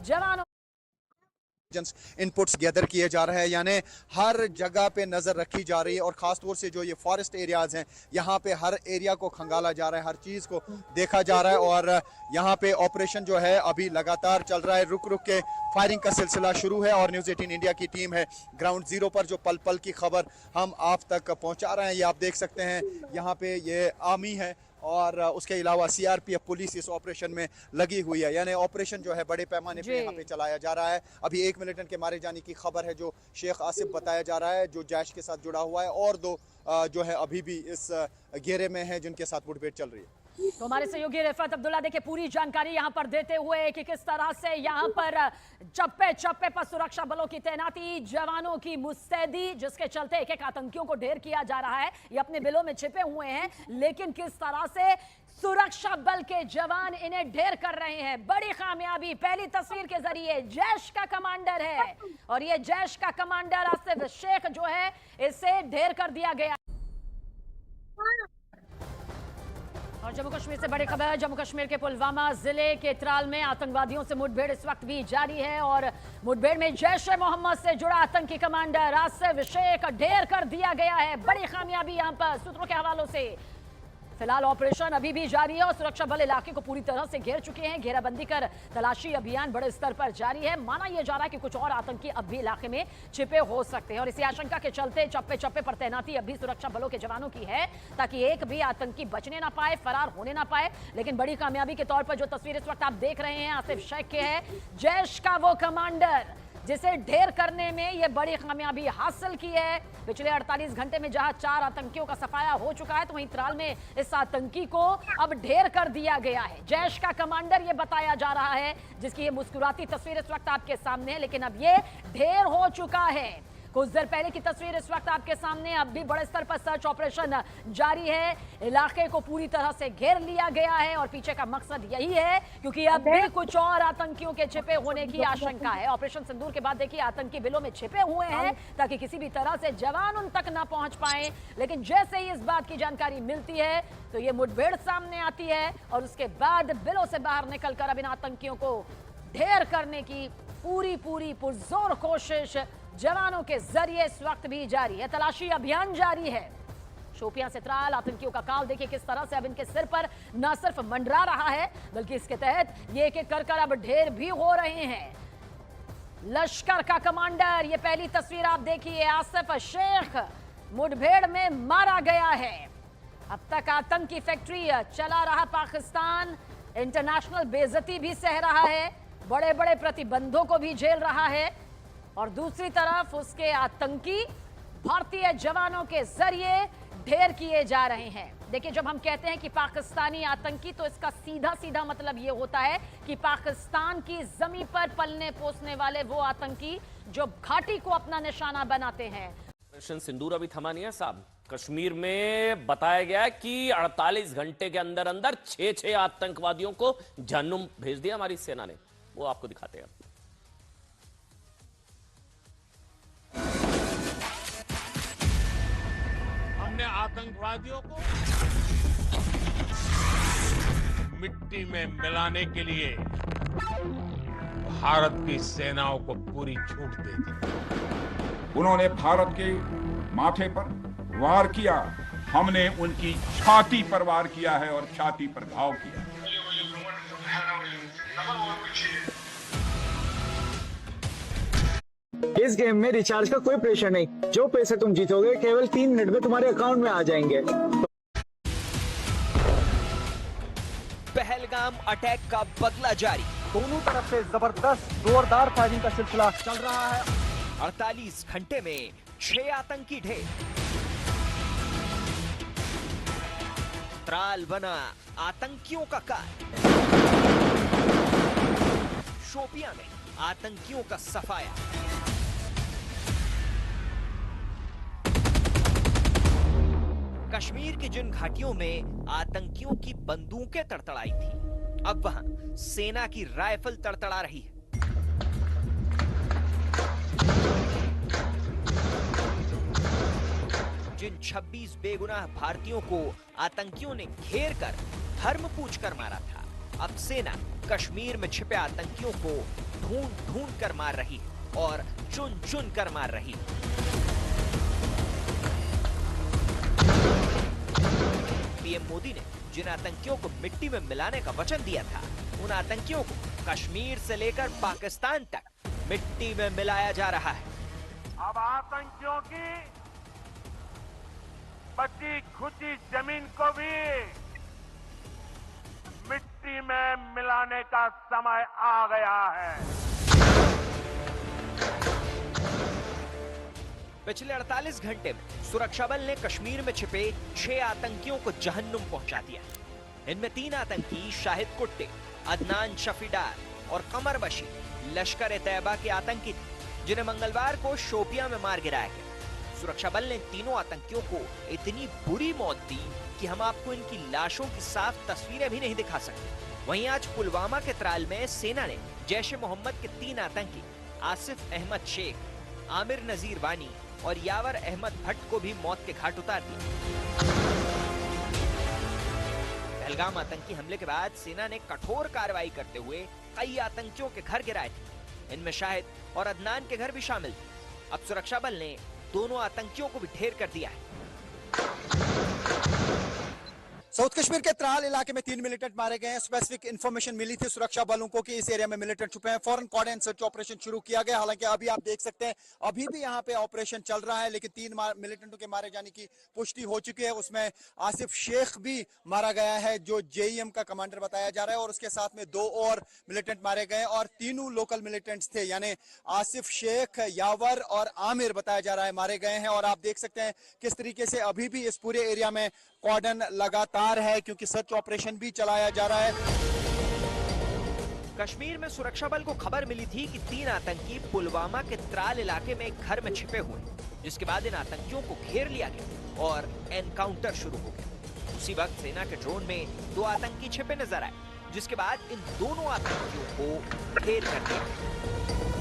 जवानों inputs gather किए जा रहे हैं, यानी हर जगह पे नज़र रखी जा रही है और ख़ास तौर से जो ये फॉरेस्ट एरियाज़ हैं यहाँ पे हर एरिया को खंगाला जा रहा है, हर चीज़ को देखा जा रहा है और यहाँ पे ऑपरेशन जो है अभी लगातार चल रहा है। रुक रुक के फायरिंग का सिलसिला शुरू है और न्यूज़ 18 इंडिया की टीम है ग्राउंड ज़ीरो पर जो पल पल की खबर हम आप तक पहुँचा रहे हैं। ये आप देख सकते हैं यहाँ पे ये आर्मी है और उसके अलावा सीआरपीएफ पुलिस इस ऑपरेशन में लगी हुई है, यानी ऑपरेशन जो है बड़े पैमाने पे यहाँ पे चलाया जा रहा है। अभी एक मिलिटेंट के मारे जाने की खबर है जो शेख आसिफ बताया जा रहा है, जो जैश के साथ जुड़ा हुआ है, और दो जो है अभी भी इस घेरे में है जिनके साथ मुठभेड़ चल रही है। तो हमारे सहयोगी रिफत अब्दुल्ला देखिए पूरी जानकारी यहां पर देते हुए कि किस तरह से यहां पर चप्पे चप्पे पर सुरक्षा बलों की तैनाती, जवानों की मुस्तैदी, जिसके चलते एक एक आतंकियों को ढेर किया जा रहा है। ये अपने बिलों में छिपे हुए हैं, लेकिन किस तरह से सुरक्षा बल के जवान इन्हें ढेर कर रहे हैं। बड़ी कामयाबी पहली तस्वीर के जरिए जैश का कमांडर है और ये जैश का कमांडर आसिफ शेख जो है इसे ढेर कर दिया गया। और जम्मू कश्मीर से बड़ी खबर, जम्मू कश्मीर के पुलवामा जिले के त्राल में आतंकवादियों से मुठभेड़ इस वक्त भी जारी है और मुठभेड़ में जैश ए मोहम्मद से जुड़ा आतंकी कमांडर आसिफ शेख ढेर कर दिया गया है। बड़ी कामयाबी यहां पर सूत्रों के हवालों से। फिलहाल ऑपरेशन अभी भी जारी है और सुरक्षा बल इलाके को पूरी तरह से घेर चुके हैं। घेराबंदी कर तलाशी अभियान बड़े स्तर पर जारी है। माना यह जा रहा है कि कुछ और आतंकी अब भी इलाके में छिपे हो सकते हैं और इसी आशंका के चलते चप्पे चप्पे पर तैनाती अभी सुरक्षा बलों के जवानों की है ताकि एक भी आतंकी बचने ना पाए, फरार होने ना पाए। लेकिन बड़ी कामयाबी के तौर पर जो तस्वीर इस वक्त आप देख रहे हैं आसिफ शेख के है, जैश का वो कमांडर जिसे ढेर करने में यह बड़ी कामयाबी हासिल की है। पिछले 48 घंटे में जहां 4 आतंकियों का सफाया हो चुका है, तो वहीं त्राल में इस आतंकी को अब ढेर कर दिया गया है। जैश का कमांडर यह बताया जा रहा है, जिसकी ये मुस्कुराती तस्वीर इस वक्त आपके सामने है, लेकिन अब ये ढेर हो चुका है। कुछ देर पहले की तस्वीर इस वक्त आपके सामने। अब भी बड़े स्तर पर सर्च ऑपरेशन जारी है, इलाके को पूरी तरह से घेर लिया गया है और पीछे का मकसद यही है क्योंकि अब भी कुछ और आतंकियों के छिपे होने की आशंका है। ऑपरेशन सिंदूर के बाद देखिए आतंकी बिलों में छिपे हुए हैं ताकि किसी भी तरह से जवान उन तक ना पहुंच पाए। लेकिन जैसे ही इस बात की जानकारी मिलती है तो ये मुठभेड़ सामने आती है और उसके बाद बिलों से बाहर निकलकर अब इन आतंकियों को ढेर करने की पूरी पुरजोर कोशिश जवानों के जरिए इस वक्त भी जारी है। तलाशी अभियान जारी है। शोपियां से त्राल आतंकियों का काल देखिए किस तरह से अब इनके सिर पर न सिर्फ मंडरा रहा है बल्कि इसके तहत ये एक एक कर अब ढेर भी हो रहे हैं। लश्कर का कमांडर, ये पहली तस्वीर आप देखिए, आसिफ शेख मुठभेड़ में मारा गया है। अब तक आतंकी फैक्ट्री चला रहा पाकिस्तान, इंटरनेशनल बेइज्जती भी सह रहा है, बड़े बड़े प्रतिबंधों को भी झेल रहा है और दूसरी तरफ उसके आतंकी भारतीय जवानों के जरिए ढेर किए जा रहे हैं। देखिए, जब हम कहते हैं कि पाकिस्तानी आतंकी तो इसका सीधा सीधा मतलब यह होता है कि पाकिस्तान की जमीन पर पलने पोसने वाले वो आतंकी जो घाटी को अपना निशाना बनाते हैं। ऑपरेशन सिंदूर अभी थमा नहीं है साहब। कश्मीर में बताया गया कि 48 घंटे के अंदर अंदर 6 आतंकवादियों को जहन्नुम भेज दिया हमारी सेना ने। वो आपको दिखाते हैं। हमने आतंकवादियों को मिट्टी में मिलाने के लिए भारत की सेनाओं को पूरी छूट दे दी। उन्होंने भारत के माथे पर वार किया, हमने उनकी छाती पर वार किया है और छाती पर घाव किया। इस गेम में रिचार्ज का कोई प्रेशर नहीं, जो पैसे तुम जीतोगे केवल 3 मिनट में तुम्हारे अकाउंट में आ जाएंगे। पहलगाम अटैक का बदला जारी, दोनों तरफ से जबरदस्त जोरदार फायरिंग का सिलसिला चल रहा है। 48 घंटे में 6 आतंकी ढेर। त्राल बना आतंकियों का काल। शोपियां में आतंकियों का सफाया। कश्मीर की जिन घाटियों में आतंकियों की बंदूकें तड़तड़ाई थी, अब वहां सेना की राइफल तड़तड़ा रही है। जिन 26 बेगुनाह भारतीयों को आतंकियों ने घेर कर धर्म पूछ कर मारा था, अब सेना कश्मीर में छिपे आतंकियों को ढूंढ ढूंढ कर मार रही है और चुन चुन कर मार रही है। पीएम मोदी ने जिन आतंकियों को मिट्टी में मिलाने का वचन दिया था, उन आतंकियों को कश्मीर से लेकर पाकिस्तान तक मिट्टी में मिलाया जा रहा है। अब आतंकियों की बची खुची जमीन को भी मिट्टी में मिलाने का समय आ गया है। पिछले 48 घंटे में सुरक्षा बल ने कश्मीर में छिपे 6 आतंकियों को जहन्नुम पहुंचा दिया। इनमें 3 आतंकी शाहिद कुट्टे, अदनान शफीडार और कमर बशीर लश्कर-ए-तैयबा के आतंकी थे, जिन्हें मंगलवार को शोपियां में मार गिराया गया। सुरक्षा बल ने तीनों आतंकियों को इतनी बुरी मौत दी कि हम आपको इनकी लाशों की साफ तस्वीरें भी नहीं दिखा सकते। वहीं आज पुलवामा के त्राल में सेना ने जैश-ए-मोहम्मद के 3 आतंकी आसिफ अहमद शेख, आमिर नजीर वानी और यावर अहमद भट्ट को भी मौत के घाट उतार दिया। पहलगाम आतंकी हमले के बाद सेना ने कठोर कार्रवाई करते हुए कई आतंकियों के घर गिराए थे। इनमें शाहिद और अदनान के घर भी शामिल थे। अब सुरक्षा बल ने दोनों आतंकियों को भी ढेर कर दिया है। साउथ कश्मीर के त्राल इलाके में 3 मिलिटेंट मारे गए हैं। स्पेसिफिक इन्फॉर्मेशन मिली थी सुरक्षा बलों को कि इस एरिया में मिलिटेंट छुपे हैं। फौरन कॉर्डन सर्च ऑपरेशन शुरू किया गया। हालांकि अभी आप देख सकते हैं अभी भी यहाँ पे ऑपरेशन चल रहा है, लेकिन 3 मिलिटेंटों के मारे जाने की पुष्टि हो चुकी है। उसमें आसिफ शेख भी मारा गया है, जो जेईएम का कमांडर बताया जा रहा है, और उसके साथ में 2 और मिलिटेंट मारे गए और तीनों लोकल मिलिटेंट्स थे, यानी आसिफ शेख, यावर और आमिर बताया जा रहा है मारे गए हैं। और आप देख सकते हैं किस तरीके से अभी भी इस पूरे एरिया में कॉर्डन लगातार है, क्योंकि सर्च ऑपरेशन भी चलाया जा रहा है। कश्मीर में सुरक्षा बल को खबर मिली थी कि 3 आतंकी पुलवामा के त्राल इलाके में एक घर में छिपे हुए, जिसके बाद इन आतंकियों को घेर लिया गया और एनकाउंटर शुरू हो गया। उसी वक्त सेना के ड्रोन में 2 आतंकी छिपे नजर आए, जिसके बाद इन दोनों आतंकियों को ढेर कर दिया।